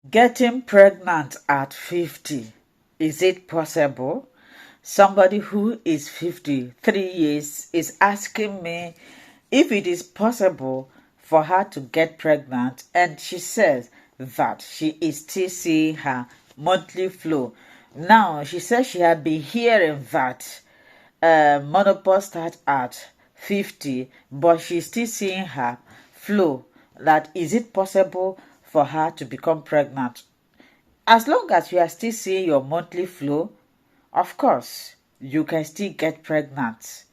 Getting pregnant at 50. Is it possible? Somebody who is 53 years is asking me if it is possible for her to get pregnant, and she says that she is still seeing her monthly flow. Now, she says she had been hearing that menopause starts at 50, but she's still seeing her flow. That is it possible for her to become pregnant? As long as you are still seeing your monthly flow, of course, you can still get pregnant.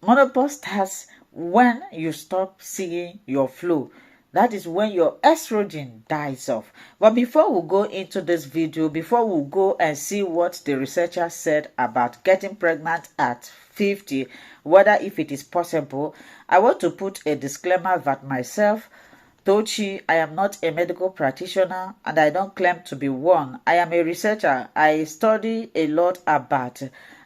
Menopause starts when you stop seeing your flow. That is when your estrogen dies off. But before we go into this video, before we go and see what the researcher said about getting pregnant at 50, whether if it is possible, I want to put a disclaimer that myself, Tochi, I am not a medical practitioner and I don't claim to be one. I am a researcher. I study a lot about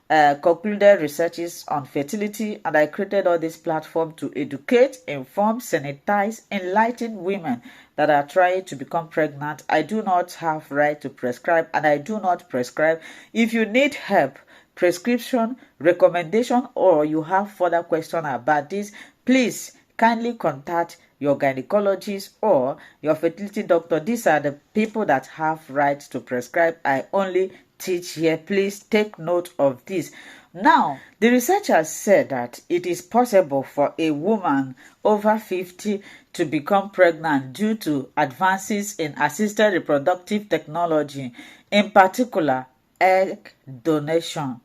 concluded researches on fertility, and I created all this platform to educate, inform, sanitize, enlighten women that are trying to become pregnant. I do not have right to prescribe, and I do not prescribe. If you need help, prescription, recommendation, or you have further question about this, please kindly contact your gynecologist or your fertility doctor. These are the people that have rights to prescribe. I only teach here. Please take note of this. Now, the researchers said that it is possible for a woman over 50 to become pregnant due to advances in assisted reproductive technology, in particular egg donation.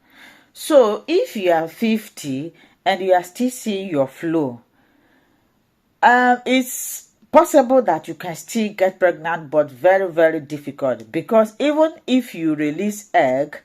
So, if you are 50 and you are still seeing your flow, it's possible that you can still get pregnant, but very, very difficult, because even if you release egg,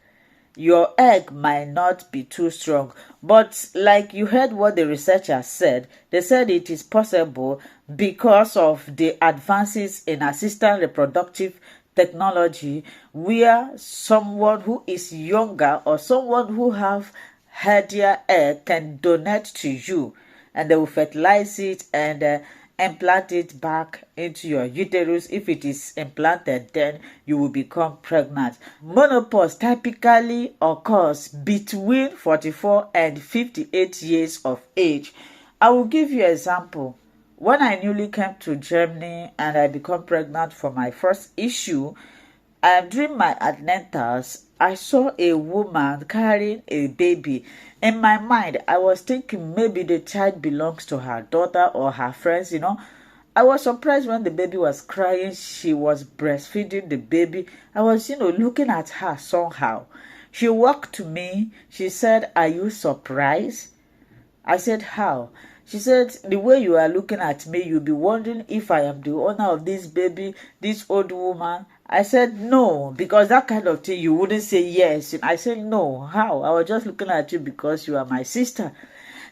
your egg might not be too strong. But like you heard what the researchers said, they said it is possible because of the advances in assisted reproductive technology, where someone who is younger or someone who have healthier egg can donate to you, and they will fertilize it and implant it back into your uterus. If it is implanted, then you will become pregnant. Menopause typically occurs between 44 and 58 years of age. I will give you an example. When I newly came to Germany and I became pregnant for my first issue, during my antenatals, I saw a woman carrying a baby. In my mind, I was thinking maybe the child belongs to her daughter or her friends. I was surprised when the baby was crying. She was breastfeeding the baby. I was, looking at her somehow. She walked to me. She said, "Are you surprised?" I said, "How?" She said, "The way you are looking at me, you'll be wondering if I am the owner of this baby, this old woman." I said, "No," because that kind of thing, you wouldn't say yes. I said, "No, how? I was just looking at you because you are my sister."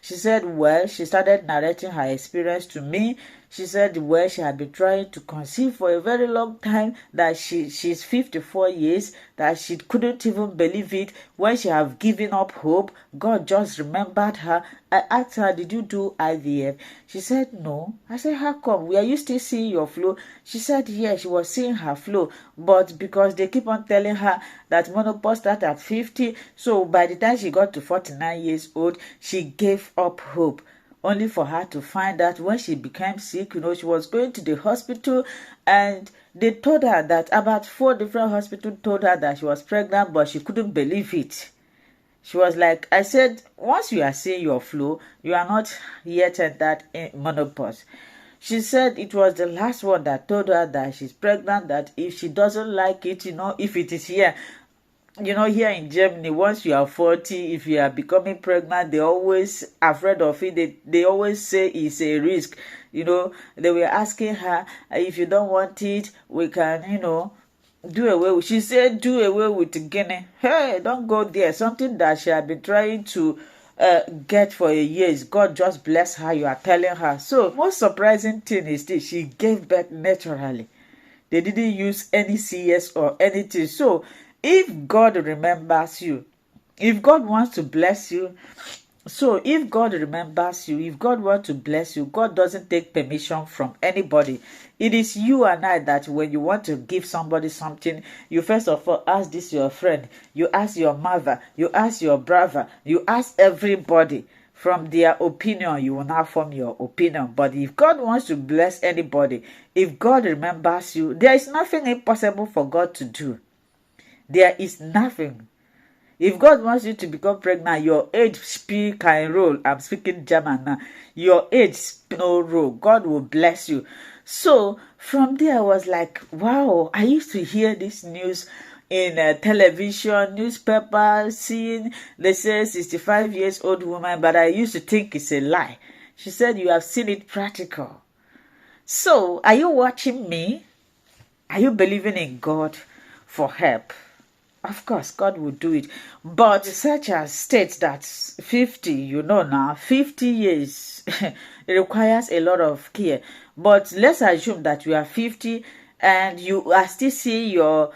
She said, well, she started narrating her experience to me. She said, well, she had been trying to conceive for a very long time, that she's 54 years, that she couldn't even believe it. When she have given up hope, God just remembered her. I asked her, "Did you do IVF?" She said, "No." I said, "How come? Were you still seeing your flow?" She said, yes, she was seeing her flow, but because they keep on telling her that menopause starts at 50, so by the time she got to 49 years old, she gave up hope, only for her to find out when she became sick. She was going to the hospital, and they told her that about 4 different hospitals told her that she was pregnant, but she couldn't believe it. She was like, I said, once you are seeing your flow, you are not yet at that menopause. She said it was the last one that told her that she's pregnant, that if she doesn't like it, if it is here, here in Germany, once you are 40, if you are becoming pregnant, they always afraid of it. They always say it's a risk. They were asking her, if you don't want it, we can, do away with. She said, do away with Guinea. Hey, don't go there. Something that she had been trying to get for a years. God just bless her, you are telling her. So, most surprising thing is this: she gave birth naturally. They didn't use any CS or anything. So, if God remembers you, if God wants to bless you, So if God remembers you, if God wants to bless you, God doesn't take permission from anybody. It is you and I that when you want to give somebody something, you first of all ask this your friend, you ask your mother, you ask your brother, you ask everybody. From their opinion, you will now form your opinion. But if God wants to bless anybody, if God remembers you, there is nothing impossible for God to do. There is nothing. If God wants you to become pregnant, your age speak and role. I'm speaking German now. Your age no role. God will bless you. So from there, I was like, wow, I used to hear this news in television, newspaper, seeing they say 65 years old woman, but I used to think it's a lie. She said, you have seen it practical. So are you watching me? Are you believing in God for help? Of course, God will do it. But such as states that 50, you know now, 50 years, it requires a lot of care. But let's assume that you are 50 and you are still seeing your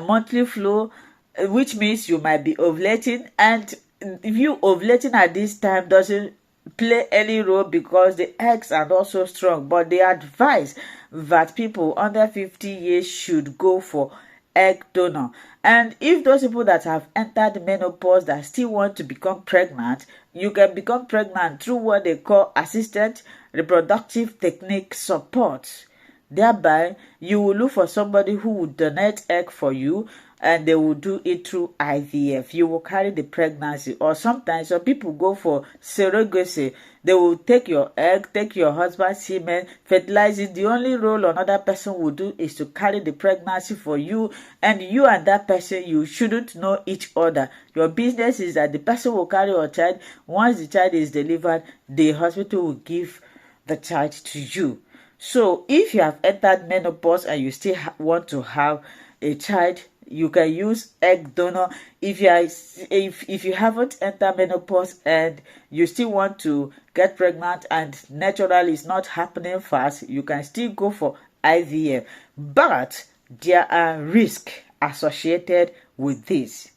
monthly flow, which means you might be ovulating. And if you ovulating at this time doesn't play any role because the eggs are not so strong. But they advise that people under 50 years should go for egg donor. And if those people that have entered menopause that still want to become pregnant, you can become pregnant through what they call assisted reproductive technique support. Thereby, you will look for somebody who will donate egg for you, and they will do it through IVF. You will carry the pregnancy, or sometimes some people go for surrogacy. They will take your egg, take your husband's semen, fertilize it. The only role another person will do is to carry the pregnancy for you, and you and that person, you shouldn't know each other. Your business is that the person will carry your child. Once the child is delivered, the hospital will give the child to you. So if you have entered menopause and you still want to have a child, you can use egg donor. If you haven't entered menopause and you still want to get pregnant and naturally it's not happening fast, you can still go for IVF. But there are risks associated with this.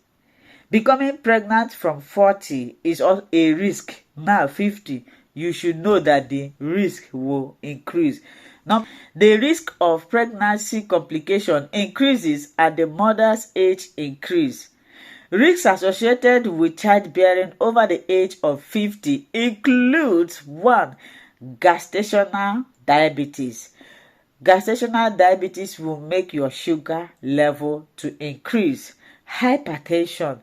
Becoming pregnant from 40 is a risk. Now 50, you should know that the risk will increase. Now, the risk of pregnancy complication increases as the mother's age increase. Risks associated with childbearing over the age of 50 includes 1. Gestational diabetes. Gestational diabetes will make your sugar level to increase. Hypertension.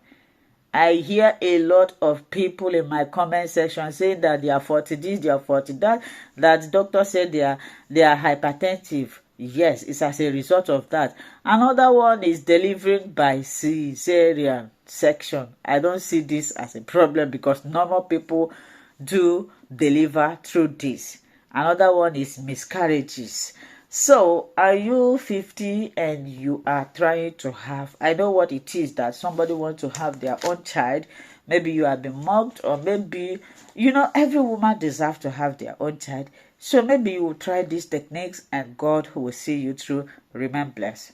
I hear a lot of people in my comment section saying that they are 40 this, they are 40 that, that doctor said they are hypertensive. Yes, it's as a result of that. Another one is delivering by cesarean section. I don't see this as a problem because normal people do deliver through this. Another one is miscarriages. So, are you 50 and you are trying to have, I know what it is that somebody wants to have their own child. Maybe you have been mocked, or maybe, every woman deserves to have their own child. So maybe you will try these techniques and God will see you through. Remain blessed.